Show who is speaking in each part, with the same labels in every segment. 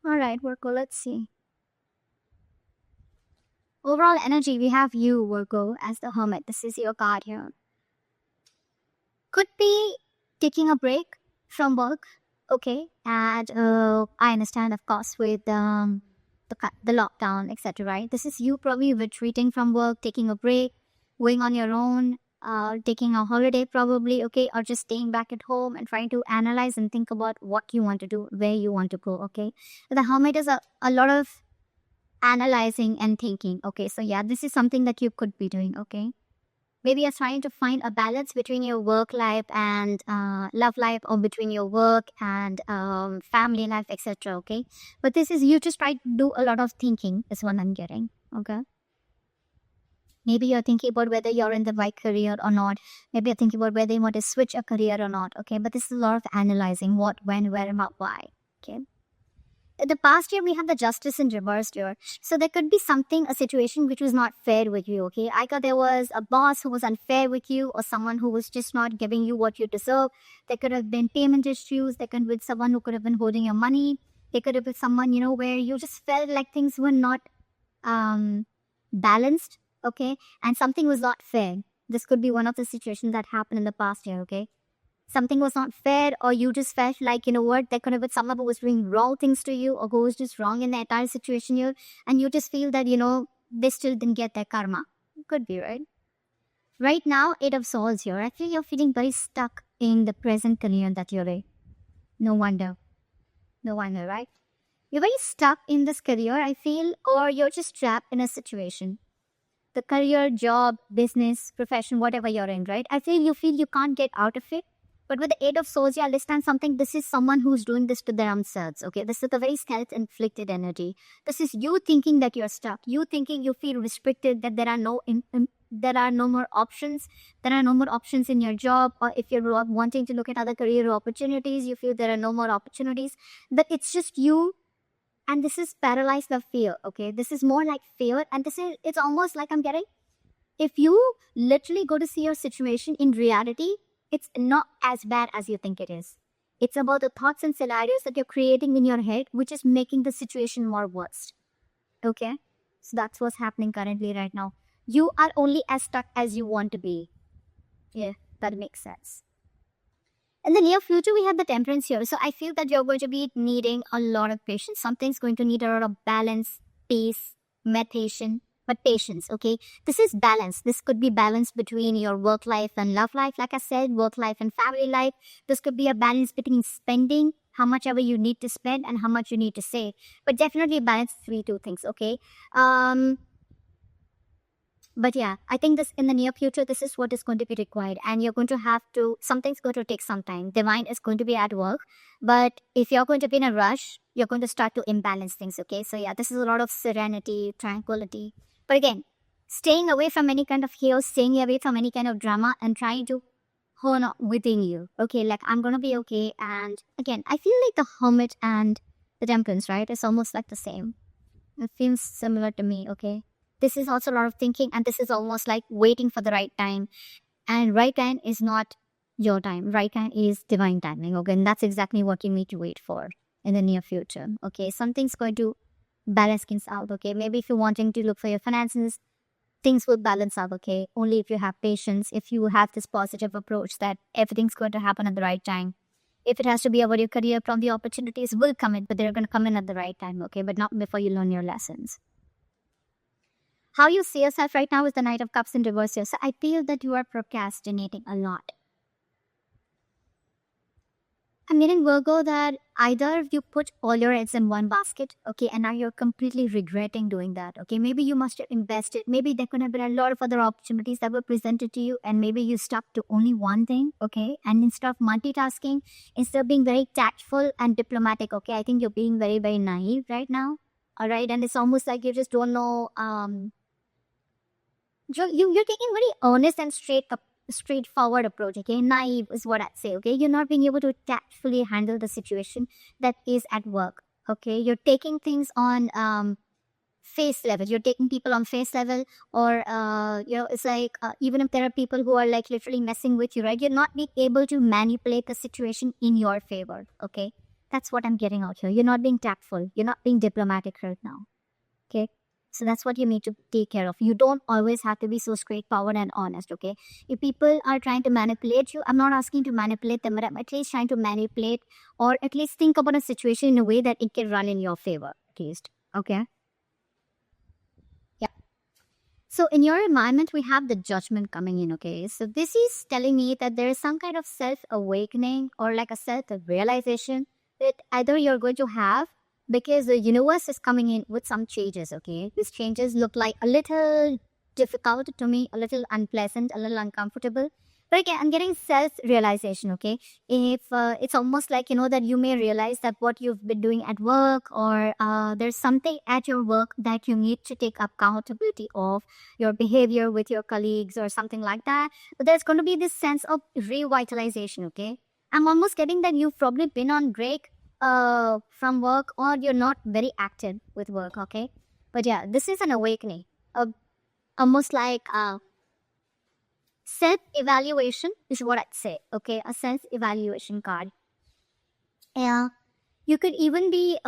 Speaker 1: All right, Virgo, let's see. Overall energy, we have you, Virgo, as the hermit. This is your card here. Could be taking a break from work, okay? And I understand, of course, with the lockdown, etc. Right? This is you probably retreating from work, taking a break, going on your own, taking a holiday probably, okay, or just staying back at home and trying to analyze and think about what you want to do, where you want to go, okay? The hermit is a lot of analyzing and thinking, okay? So yeah, this is something that you could be doing, okay? Maybe you're trying to find a balance between your work life and love life, or between your work and family life, etc. Okay, but this is you just try to do a lot of thinking is what I'm getting. Okay, maybe you're thinking about whether you're in the right career or not. Maybe you're thinking about whether you want to switch a career or not. Okay, but this is a lot of analyzing what, when, where, and why. Okay, the past year we have the justice in reverse here, so there could be something, a situation which was not fair with you. Okay, either there was a boss who was unfair with you, or someone who was just not giving you what you deserve. There could have been payment issues. There could have been someone who could have been holding your money. There could have been someone, where you just felt like things were not um balanced. Okay, and something was not fair. This could be one of the situations that happened in the past year. Okay, something was not fair, or you just felt like, what, there could have been someone who was doing wrong things to you, or who was just wrong in the entire situation here, and you just feel that, they still didn't get their karma. Could be, right? Right now, Eight of Swords here. I feel you're feeling very stuck in the present career that you're in. No wonder. No wonder, right? You're very stuck in this career, I feel, or you're just trapped in a situation. The career, job, business, profession, whatever you're in, right? I feel you can't get out of it. But with the Eight of Swords, you understand something. This is someone who's doing this to themselves. Okay, this is a very self-inflicted energy. This is you thinking that you're stuck. You thinking you feel restricted. That there are no more options. There are no more options in your job, or if you're wanting to look at other career opportunities, you feel there are no more opportunities. But it's just you, and this is paralyzed by fear. Okay, this is more like fear, and it's almost like I'm getting, if you literally go to see your situation in reality, it's not as bad as you think it is. It's about the thoughts and scenarios that you're creating in your head, which is making the situation more worse. Okay, so that's what's happening currently right now. You are only as stuck as you want to be. Yeah, that makes sense. In the near future, we have the temperance here. So I feel that you're going to be needing a lot of patience. Something's going to need a lot of balance, peace, meditation, but patience, okay? This is balance. This could be balance between your work life and love life. Like I said, work life and family life. This could be a balance between spending, how much ever you need to spend, and how much you need to save. But definitely balance three, two things, okay? But yeah, I think this in the near future, this is what is going to be required. And you're going to have to, something's going to take some time. Divine is going to be at work. But if you're going to be in a rush, you're going to start to imbalance things. Okay. So yeah, this is a lot of serenity, tranquility. But again, staying away from any kind of chaos, staying away from any kind of drama, and trying to hone within you. Okay. Like, I'm going to be okay. And again, I feel like the hermit and the temperance, right? It's almost like the same. It feels similar to me. Okay, this is also a lot of thinking, and this is almost like waiting for the right time. And right time is not your time. Right time is divine timing. Okay, and that's exactly what you need to wait for in the near future. Okay, something's going to balance things out. Okay, maybe if you're wanting to look for your finances, things will balance out. Okay, only if you have patience, if you have this positive approach that everything's going to happen at the right time. If it has to be about your career, probably opportunities will come in, but they're going to come in at the right time. Okay, but not before you learn your lessons. How you see yourself right now is the Knight of Cups in reverse here. So I feel that you are procrastinating a lot. I'm getting Virgo that either you put all your eggs in one basket, okay, and now you're completely regretting doing that, okay? Maybe you must have invested. Maybe there could have been a lot of other opportunities that were presented to you, and maybe you stuck to only one thing, okay? And instead of multitasking, instead of being very tactful and diplomatic, okay, I think you're being very, very naive right now, all right? And it's almost like you just don't know you're taking very honest and straightforward approach. Okay, naive is what I'd say. Okay, you're not being able to tactfully handle the situation that is at work. Okay, you're taking things on face level. You're taking people on face level, or it's like even if there are people who are like literally messing with you, right? You're not being able to manipulate the situation in your favor. Okay, That's what I'm getting out here. You're not being tactful. You're not being diplomatic right now. Okay. So that's what you need to take care of. You don't always have to be so straightforward and honest. Okay. If people are trying to manipulate you, I'm not asking to manipulate them, but I'm at least trying to manipulate or at least think about a situation in a way that it can run in your favor, at least. Okay. Yeah. So in your environment, we have the judgment coming in. Okay. So this is telling me that there is some kind of self awakening or like a self realization that either you're going to have because the universe is coming in with some changes. Okay. These changes look like a little difficult to me, a little unpleasant, a little uncomfortable. But again, I'm getting self realization. Okay. If it's almost like, that you may realize that what you've been doing at work or there's something at your work that you need to take accountability of your behavior with your colleagues or something like that. But there's going to be this sense of revitalization. Okay. I'm almost getting that you've probably been on break from work or you're not very active with work. Okay. But yeah, this is an awakening. Almost like self-evaluation is what I'd say. Okay. A self-evaluation card. Yeah. You could even be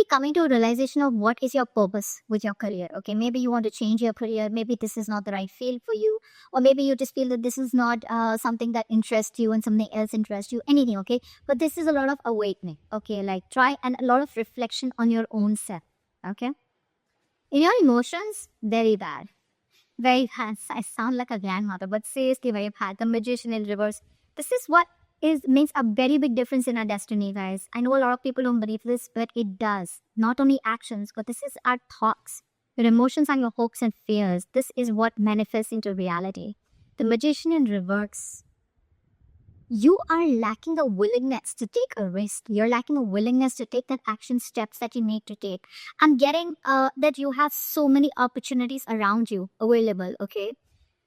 Speaker 1: coming to a realization of what is your purpose with your career. Okay, maybe you want to change your career, maybe this is not the right field for you, or maybe you just feel that this is not something that interests you and something else interests you, anything. Okay, but this is a lot of awakening. Okay, like try and a lot of reflection on your own self. Okay, in your emotions, very bad. Very bad. I sound like a grandmother, but seriously, very bad. The magician in reverse. This is what is makes a very big difference in our destiny, guys. I know a lot of people don't believe this, but it does. Not only actions, but this is our thoughts. Your emotions and your hopes and fears. This is what manifests into reality. The magician in reverse. You are lacking a willingness to take a risk. You're lacking a willingness to take that action steps that you need to take. I'm getting that you have so many opportunities around you available, okay?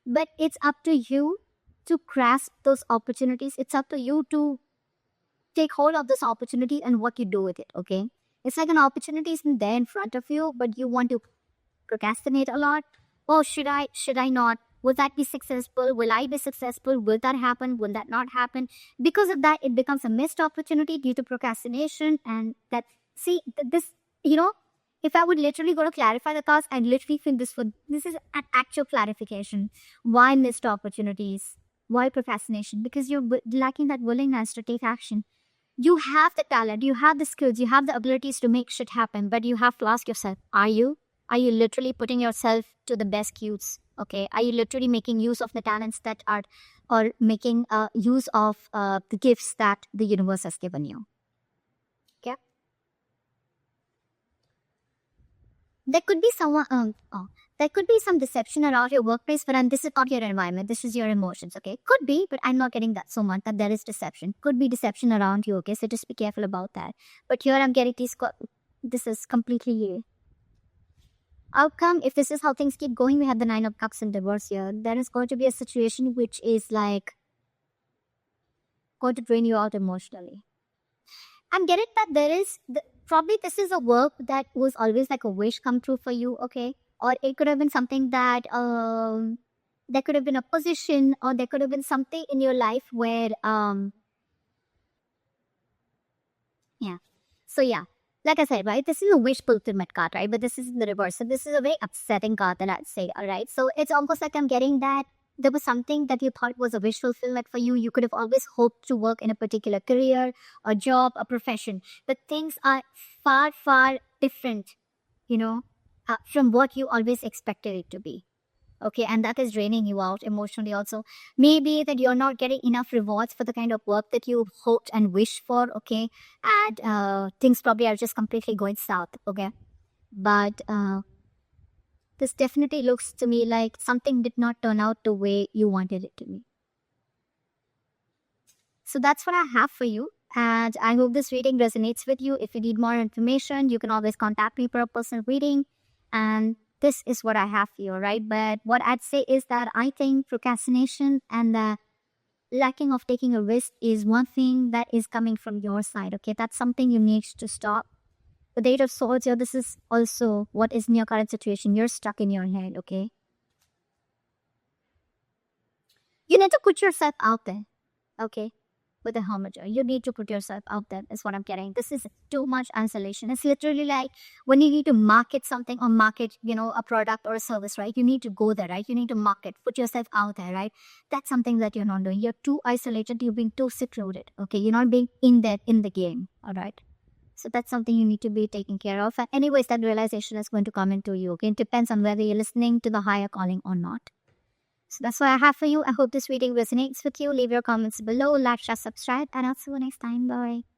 Speaker 1: But it's up to you to grasp those opportunities. It's up to you to take hold of this opportunity and what you do with it, okay? It's like an opportunity isn't there in front of you, but you want to procrastinate a lot. Oh, should I not? Will that be successful? Will I be successful? Will that happen? Will that not happen? Because of that, it becomes a missed opportunity due to procrastination. And that, see, this, if I would literally go to clarify the thoughts, I'd literally feel this is an actual clarification. Why missed opportunities? Why procrastination? Because you're lacking that willingness to take action. You have the talent, you have the skills, you have the abilities to make shit happen, but you have to ask yourself, are you? Are you literally putting yourself to the best use? Okay. Are you literally making use of the talents that are, or making use of the gifts that the universe has given you? Okay. There could be there could be some deception around your workplace, but this is not your environment. This is your emotions. Okay. Could be, but I'm not getting that so much that there is deception. Could be deception around you. Okay. So just be careful about that. But here I'm getting this is completely outcome. If this is how things keep going, we have the 9 of Cups and divorce here. There is going to be a situation which is like going to drain you out emotionally. I'm getting that there is probably this is a work that was always like a wish come true for you, okay? Or it could have been something that there could have been a position, or there could have been something in your life where yeah. So yeah, like I said, right, this is a wish fulfillment card, right? But this is in the reverse. So this is a very upsetting card that I'd say, all right? So it's almost like I'm getting that there was something that you thought was a wish fulfillment for you. You could have always hoped to work in a particular career, a job, a profession. But things are far, far different, from what you always expected it to be. Okay, and that is draining you out emotionally also. Maybe that you're not getting enough rewards for the kind of work that you hoped and wished for, okay? And things probably are just completely going south, okay? But this definitely looks to me like something did not turn out the way you wanted it to be. So that's what I have for you. And I hope this reading resonates with you. If you need more information, you can always contact me for a personal reading. And this is what I have for you, right? But what I'd say is that I think procrastination and the lacking of taking a risk is one thing that is coming from your side, okay? That's something you need to stop. The 8 of Swords here, this is also what is in your current situation. You're stuck in your head, okay? You need to put yourself out there, okay? with the hermit. You need to put yourself out there, is what I'm getting. This is too much isolation. It's literally like when you need to market something or market, a product or a service, right? You need to go there, right? You need to market, put yourself out there, right? That's something that you're not doing. You're too isolated. You're being too secluded. Okay. You're not being in there in the game. All right. So that's something you need to be taking care of. And anyways, that realization is going to come into you. Okay. It depends on whether you're listening to the higher calling or not. So that's what I have for you. I hope this reading resonates with you. Leave your comments below, like, share, subscribe, and I'll see you next time. Bye.